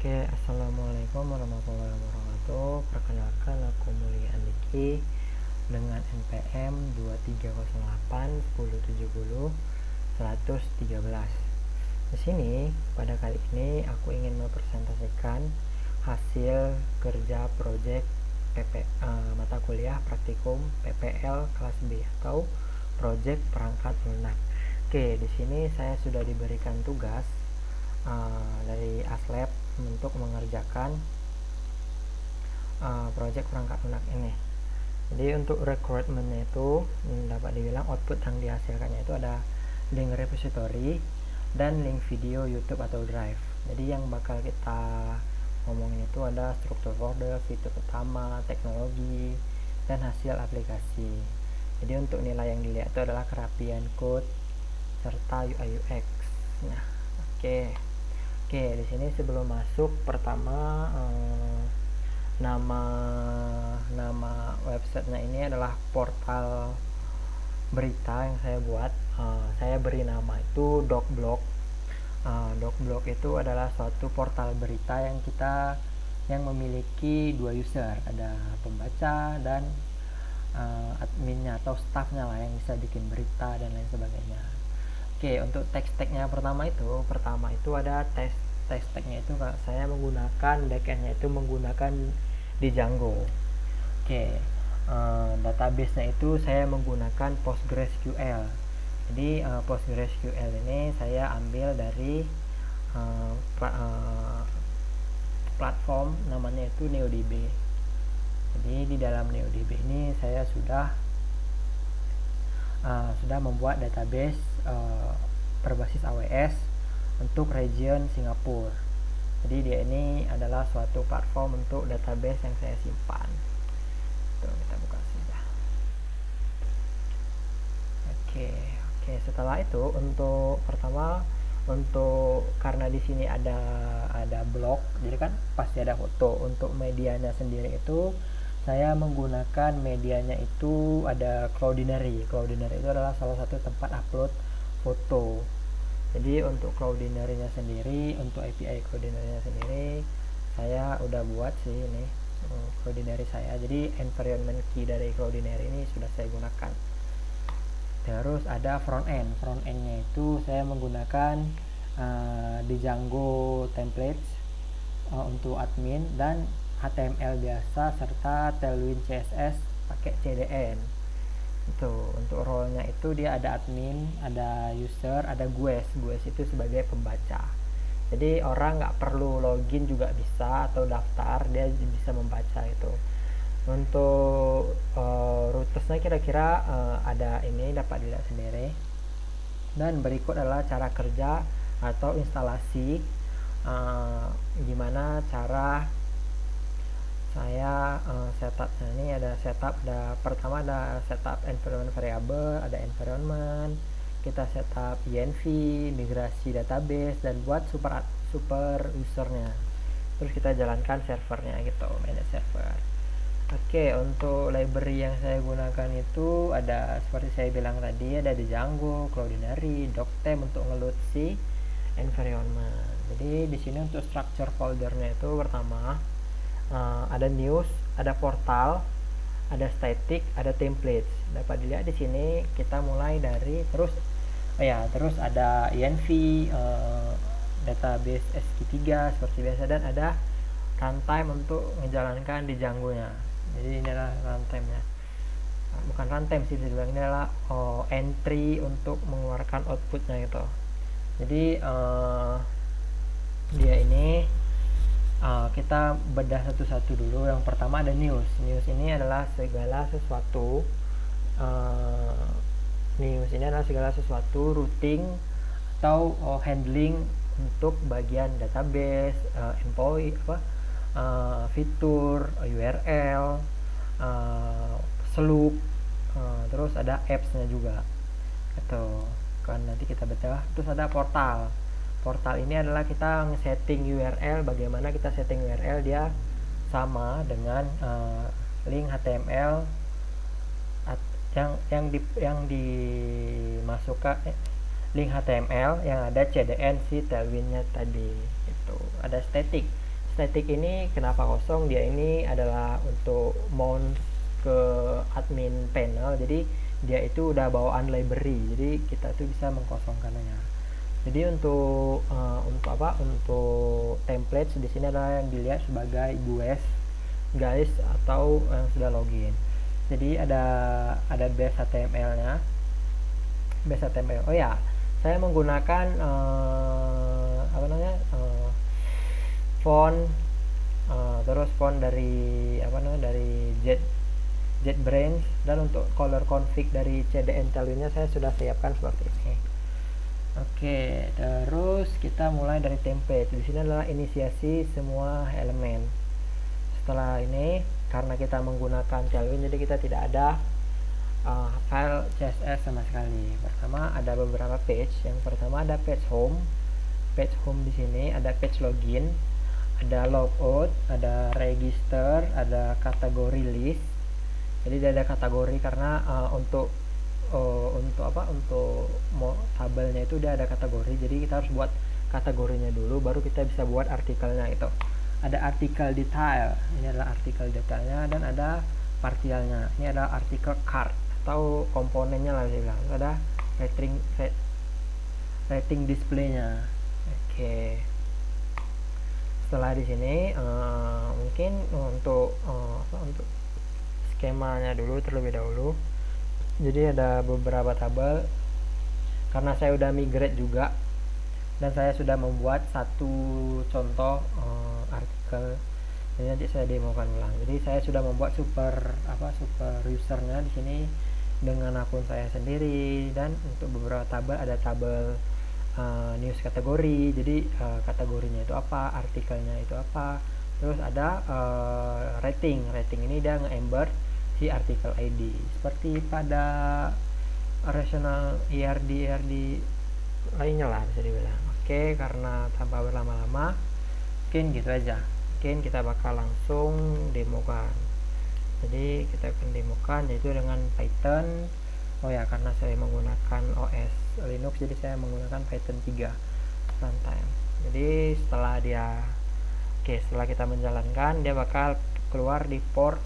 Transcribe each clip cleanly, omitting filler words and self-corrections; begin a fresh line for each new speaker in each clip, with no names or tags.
Assalamualaikum warahmatullahi wabarakatuh. Perkenalkan, aku Mulia Andiki dengan NPM 23081070-113. Di sini pada kali ini aku ingin mempresentasikan hasil kerja proyek mata kuliah praktikum PPL kelas B atau proyek perangkat lunak. Di sini saya sudah diberikan tugas dari ASLab untuk mengerjakan proyek perangkat lunak ini. Jadi untuk requirement-nya itu dapat dibilang output yang dihasilkannya itu ada link repository dan link video YouTube atau Drive. Jadi yang bakal kita ngomongin itu ada struktur folder, fitur utama, teknologi, dan hasil aplikasi. Jadi untuk nilai yang dilihat itu adalah kerapian code serta UI UX. Nah, di sini sebelum masuk, pertama nama websitenya ini adalah portal berita yang saya buat. Saya beri nama itu DocBlog. DocBlog itu adalah suatu portal berita yang memiliki dua user, ada pembaca dan adminnya atau staffnya lah yang bisa bikin berita dan lain sebagainya. Untuk text tagnya pertama itu ada text tagnya itu saya menggunakan backendnya itu menggunakan Django. Database-nya itu saya menggunakan PostgreSQL. Jadi PostgreSQL ini saya ambil dari platform namanya itu NeoDB. Jadi di dalam NeoDB ini saya sudah membuat database berbasis AWS untuk region Singapura. Jadi dia ini adalah suatu platform untuk database yang saya simpan. Kita buka saja. Setelah itu karena di sini ada blog, jadi kan pasti ada foto. Untuk medianya sendiri itu saya menggunakan medianya itu ada Cloudinary. Cloudinary itu adalah salah satu tempat upload foto. Jadi untuk Cloudinary-nya sendiri, untuk API Cloudinary-nya sendiri, saya udah buat sih ini Cloudinary saya. Jadi environment key dari Cloudinary ini sudah saya gunakan. Terus ada frontend. Frontend-nya itu saya menggunakan Django templates untuk admin dan HTML biasa serta Tailwind CSS pakai CDN. Untuk role-nya itu dia ada admin, ada user, ada GUES. GUES itu sebagai pembaca. Jadi orang nggak perlu login juga bisa atau daftar, dia bisa membaca itu. Untuk rutesnya kira-kira ada ini dapat dilihat sendiri. Dan berikut adalah cara kerja atau instalasi, gimana cara saya setupnya. Ini ada setup, pertama ada setup environment variable, ada environment, kita setup env, migrasi database, dan buat super usernya. Terus kita jalankan servernya gitu, manage server. Untuk library yang saya gunakan itu ada seperti saya bilang tadi, ada Django, Cloudinary, Doctem untuk ngeload si environment. Jadi di sini untuk structure foldernya itu pertama ada news, ada portal, ada static, ada templates. Dapat dilihat di sini kita mulai dari terus ada env, database SQ3 seperti biasa, dan ada runtime untuk menjalankan di Django-nya. Jadi ini adalah runtime-nya. Bukan runtime sih, ini adalah entry untuk mengeluarkan output-nya gitu. Jadi dia ini kita bedah satu-satu dulu. Yang pertama ada news. News ini adalah segala sesuatu routing atau handling untuk bagian database, employee, fitur, URL, sloop, terus ada apps-nya juga. Kan nanti kita bedah. Terus ada portal. Portal ini adalah kita setting URL, bagaimana kita setting URL dia sama dengan link HTML yang dimasukkan link HTML yang ada CDN si Tailwind-nya tadi. Itu ada static. static ini kenapa kosong, dia ini adalah untuk mount ke admin panel, jadi dia itu udah bawaan library, jadi kita tuh bisa mengkosongkannya. Jadi untuk untuk template di sini adalah yang dilihat sebagai guys atau yang sudah login. Jadi ada base HTML-nya. Base HTML. Oh ya, saya menggunakan font terus font dari dari JetBrains, dan untuk color config dari CDN Tailwind-nya saya sudah siapkan seperti ini. Oke, terus kita mulai dari template. Di sini adalah inisiasi semua elemen. Setelah ini, karena kita menggunakan Tailwind, jadi kita tidak ada file CSS sama sekali. Pertama ada beberapa page. Yang pertama ada page home. Page home di sini ada page login, ada logout, ada register, ada kategori list. Jadi ada kategori karena untuk tabelnya itu udah ada kategori, jadi kita harus buat kategorinya dulu baru kita bisa buat artikelnya. Itu ada artikel detail, ini adalah artikel detailnya, dan ada partialnya, ini adalah artikel card atau komponennya lah saya bilang. Ada rating displaynya. Oke, setelah di sini mungkin untuk skemanya dulu terlebih dahulu. Jadi ada beberapa tabel karena saya udah migrate juga, dan saya sudah membuat satu contoh artikel. Jadi nanti saya demokan ulang. Jadi saya sudah membuat super usernya di sini dengan akun saya sendiri, dan untuk beberapa tabel ada tabel news kategori. Jadi kategorinya itu apa, artikelnya itu apa, terus ada rating ini dia nge-embed si artikel ID seperti pada rational ERD lainnya lah bisa dibilang. Oke, karena tanpa berlama-lama mungkin gitu aja, mungkin kita bakal langsung demokan. Jadi kita akan demokan yaitu dengan Python. Oh ya, karena saya menggunakan OS Linux, jadi saya menggunakan Python 3 runtime. Jadi setelah kita menjalankan, dia bakal keluar di port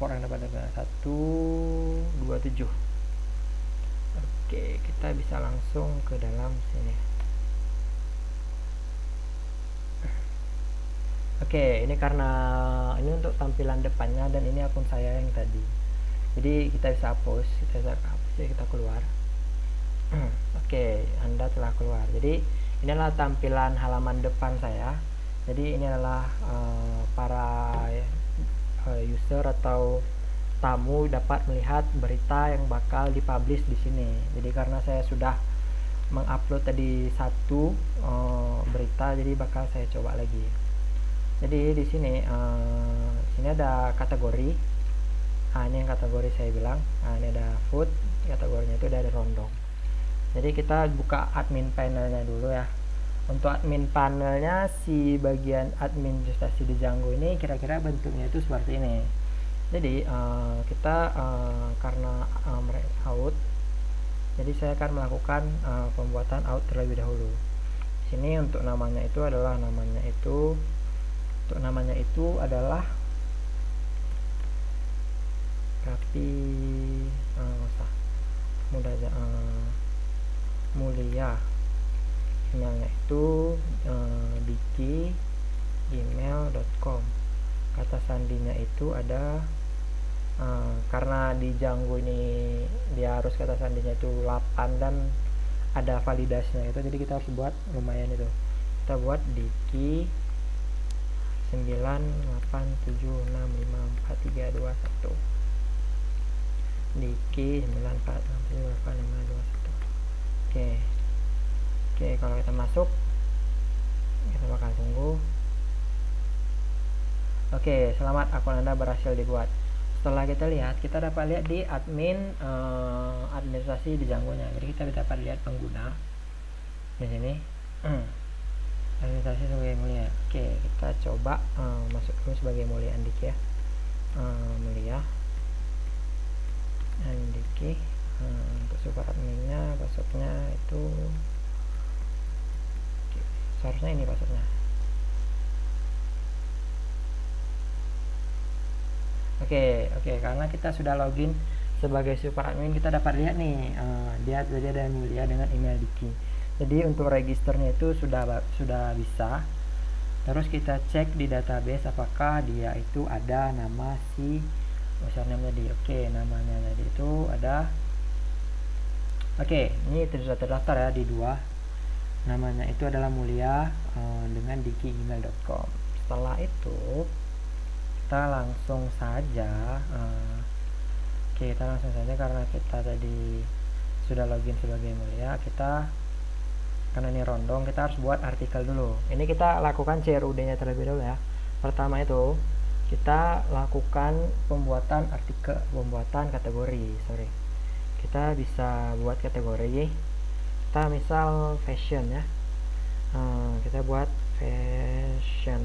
yang dapat 127. Oke, kita bisa langsung ke dalam sini. Oke, ini karena ini untuk tampilan depannya, dan ini akun saya yang tadi. Jadi kita bisa hapus, jadi kita keluar. Oke, Anda telah keluar. Jadi ini adalah tampilan halaman depan saya. Jadi ini adalah para user atau tamu dapat melihat berita yang bakal dipublish di sini. Jadi karena saya sudah mengupload tadi satu berita, jadi bakal saya coba lagi. Jadi di sini ada kategori. Ini yang kategori saya bilang. Ini ada food, kategorinya itu ada rondong. Jadi kita buka admin panelnya dulu ya. Untuk admin panelnya, si bagian administrasi di Django ini kira-kira bentuknya itu seperti ini. Jadi kita karena out, jadi saya akan melakukan pembuatan out terlebih dahulu. Sini untuk namanya itu adalah tapi mudah aja, Mulia. Emailnya itu diki@gmail.com. Kata sandinya itu ada karena di Django ini dia harus kata sandinya itu 8 dan ada validasinya itu, jadi kita harus buat lumayan itu. Kita buat diki 987654321. Diki 987654321. Oke, kalau kita masuk, kita bakal tunggu. Oke, selamat, akun Anda berhasil dibuat. Setelah kita lihat, kita dapat lihat di administrasi di Django-nya. Jadi kita dapat lihat pengguna di sini. Administrasi sebagai mulia. Oke, kita coba masuk dulu sebagai mulia Andiki ya. Mulia Andiki. Untuk super adminnya, passwordnya itu seharusnya ini passwordnya. Oke, karena kita sudah login sebagai super admin, kita dapat lihat nih, dia jadi ada Mulia dengan email Diki. Jadi untuk registernya itu sudah bisa. Terus kita cek di database apakah dia itu ada nama si username tadi. Namanya tadi itu ada. Ini sudah terdaftar ya di 2. Namanya itu adalah Mulia dengan diki@gmail.com. Setelah itu kita langsung saja karena kita tadi sudah login sebagai Mulia, karena ini rondong, kita harus buat artikel dulu. Ini kita lakukan CRUD nya terlebih dahulu ya. Pertama itu kita lakukan pembuatan kategori. Kita bisa buat kategori, kita misal fashion ya. Kita buat fashion.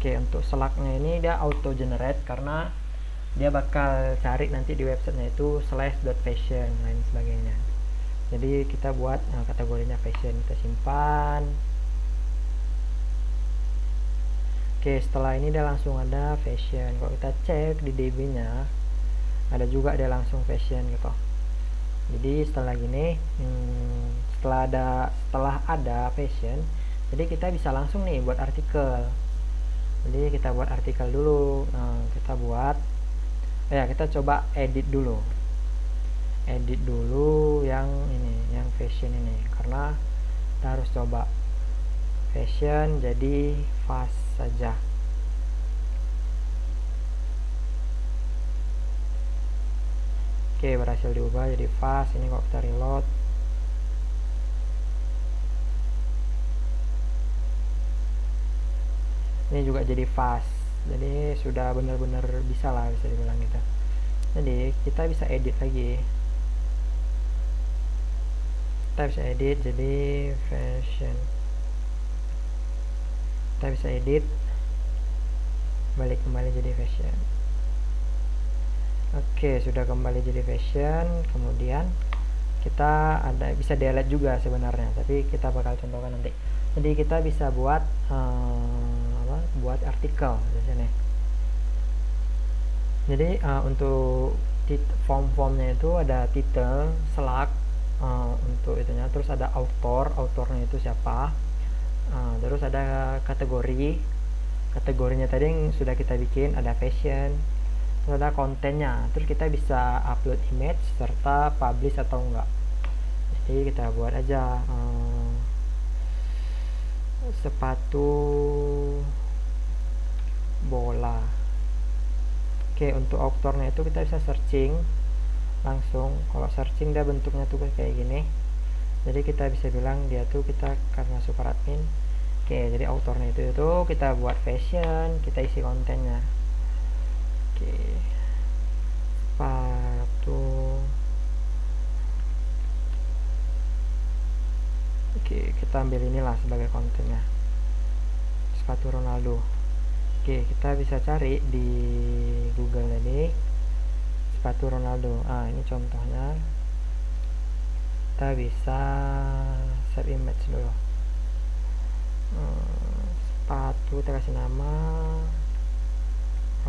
Untuk selaknya ini dia auto generate karena dia bakal cari nanti di websitenya itu /fashion lain sebagainya. Jadi kita buat kategorinya fashion, kita simpan. Setelah ini dia langsung ada fashion. Kalau kita cek di DB nya ada juga dia langsung fashion gitu. Jadi setelah gini, setelah ada fashion, jadi kita bisa langsung nih buat artikel. Jadi kita buat artikel dulu. Kita coba edit dulu yang ini, yang fashion ini, karena kita harus coba fashion jadi fast saja. Berhasil diubah jadi fast. Ini kalau kita reload, ini juga jadi fast. Jadi sudah benar-benar bisa dibilang gitu. Jadi kita bisa edit lagi. Kita bisa edit jadi fashion. Kita bisa edit balik kembali jadi fashion. Sudah kembali jadi fashion. Kemudian kita bisa delete juga sebenarnya, tapi kita bakal contohkan nanti. Jadi kita bisa buat buat artikel di sini. Jadi untuk form-formnya itu ada title, selak untuk itunya, terus ada autornya itu siapa, terus ada kategorinya tadi yang sudah kita bikin, ada fashion, terus ada kontennya, terus kita bisa upload image serta publish atau enggak. Jadi kita buat aja sepatu bola. Untuk autornya itu kita bisa searching langsung. Kalau searching dia bentuknya tuh kayak gini, jadi kita bisa bilang dia tuh kita karena super admin. Jadi autornya itu kita buat fashion, kita isi kontennya. Sepatu. Kita ambil inilah sebagai kontennya, sepatu Ronaldo. Kita bisa cari di Google tadi sepatu Ronaldo. Ini contohnya. Kita bisa save image dulu. Sepatu, kita kasih nama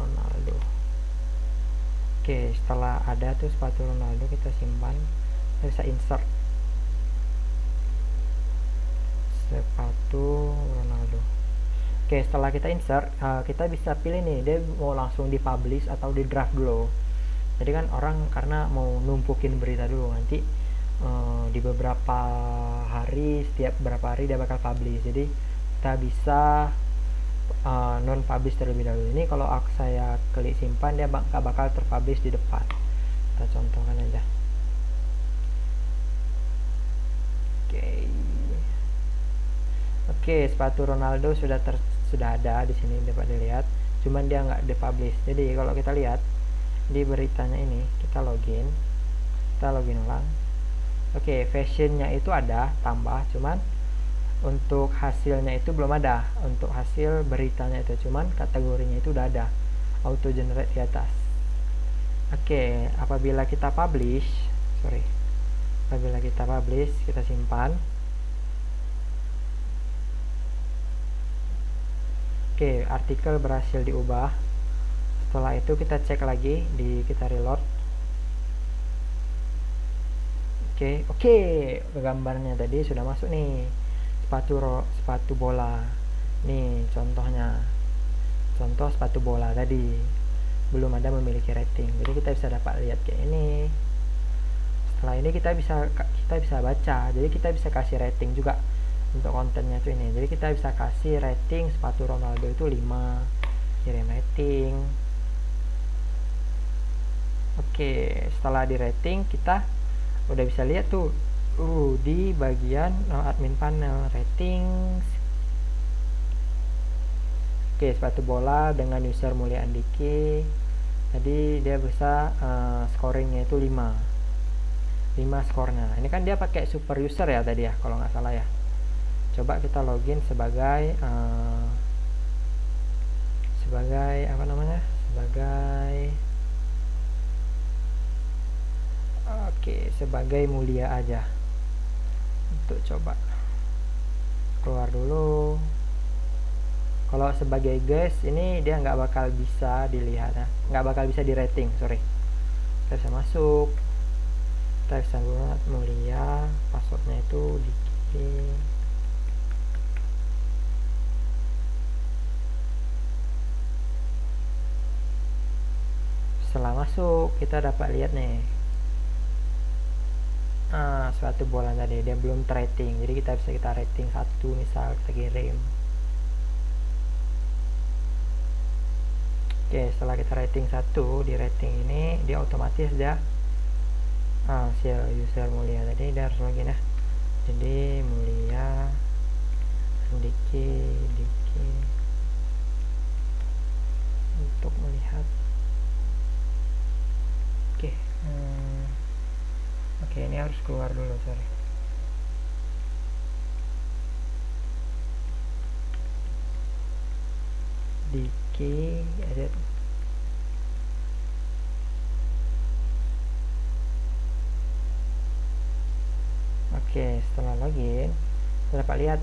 Ronaldo. Setelah ada tuh sepatu Ronaldo, kita simpan. Kita bisa insert sepatu Ronaldo. Setelah kita insert, kita bisa pilih nih, dia mau langsung dipublish atau di draft dulu. Jadi kan orang karena mau numpukin berita dulu, nanti di beberapa hari, setiap berapa hari dia bakal publish. Jadi kita bisa non publish terlebih dahulu. Ini kalau saya klik simpan, dia bakal terpublish di depan. Kita contohkan aja. Sepatu Ronaldo sudah ada di sini, dapat dilihat. Cuman dia nggak dipublish. Jadi kalau kita lihat di beritanya ini, kita login ulang. Fashionnya itu ada tambah, cuman untuk hasilnya itu belum ada. Untuk hasil beritanya itu cuman kategorinya itu udah ada, auto generate di atas. Apabila kita publish, kita simpan. Artikel berhasil diubah. Setelah itu kita cek lagi, kita reload. Oke, gambarnya tadi sudah masuk nih, sepatu bola. Nih contohnya, contoh sepatu bola tadi belum ada memiliki rating, jadi kita bisa dapat lihat kayak ini. Setelah ini kita bisa baca, jadi kita bisa kasih rating juga untuk kontennya tuh ini. Jadi kita bisa kasih rating sepatu Ronaldo itu 5, kirim rating. Oke, setelah di rating kita udah bisa lihat tuh di bagian admin panel ratings. Oke, sepatu bola dengan user Mulia Andiki tadi dia bisa scoringnya itu 5 skornya. Ini kan dia pakai super user ya tadi ya, kalau nggak salah ya. Coba kita login sebagai apa namanya, sebagai Mulia aja. Untuk coba keluar dulu. Kalau sebagai guys ini dia nggak bakal bisa dilihat ya, nggak bakal bisa di rating, sorry. Kita bisa masuk, kita bisa buat Mulia, passwordnya itu Diki. Setelah masuk kita dapat lihat nih, suatu bola tadi dia belum rating, jadi kita bisa rating 1 misal, kita kirim. Oke, setelah kita rating 1, di rating ini dia otomatis dia user Mulia tadi dia harus login ya. Jadi Mulia Diki untuk melihat. Oke, ini harus keluar dulu, sorry. Diki edit. Oke, setelah login kita dapat lihat,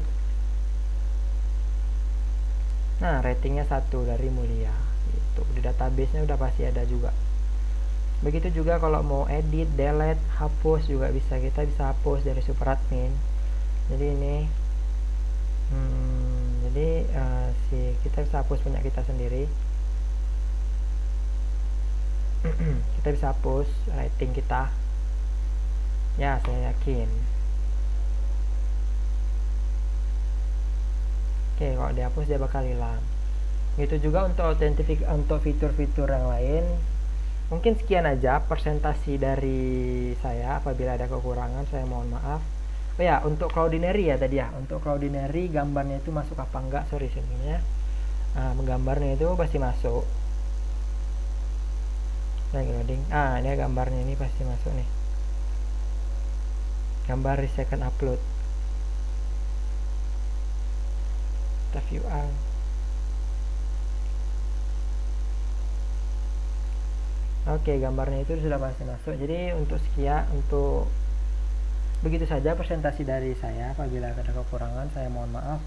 nah ratingnya 1 dari Mulia itu di database-nya udah pasti ada juga. Begitu juga kalau mau edit, delete, hapus juga bisa, kita bisa hapus dari super admin. Jadi ini kita bisa hapus punya kita sendiri. Kita bisa hapus rating kita ya, saya yakin. Oke, kalau dihapus dia bakal hilang. Gitu juga untuk fitur-fitur yang lain. Mungkin sekian aja presentasi dari saya. Apabila ada kekurangan saya mohon maaf. Oh ya, untuk Cloudinary ya tadi ya. Untuk Cloudinary gambarnya itu masuk apa enggak? Sorry sininya. Menggambarnya itu pasti masuk. Lagi loading. Ini gambarnya ini pasti masuk nih. Gambar di second upload. Kita view all. Oke, gambarnya itu sudah pasti masuk. Jadi untuk begitu saja presentasi dari saya. Apabila ada kekurangan saya mohon maaf.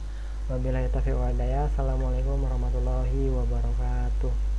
Wabillahi taufiq wal hidayah. Assalamualaikum warahmatullahi wabarakatuh.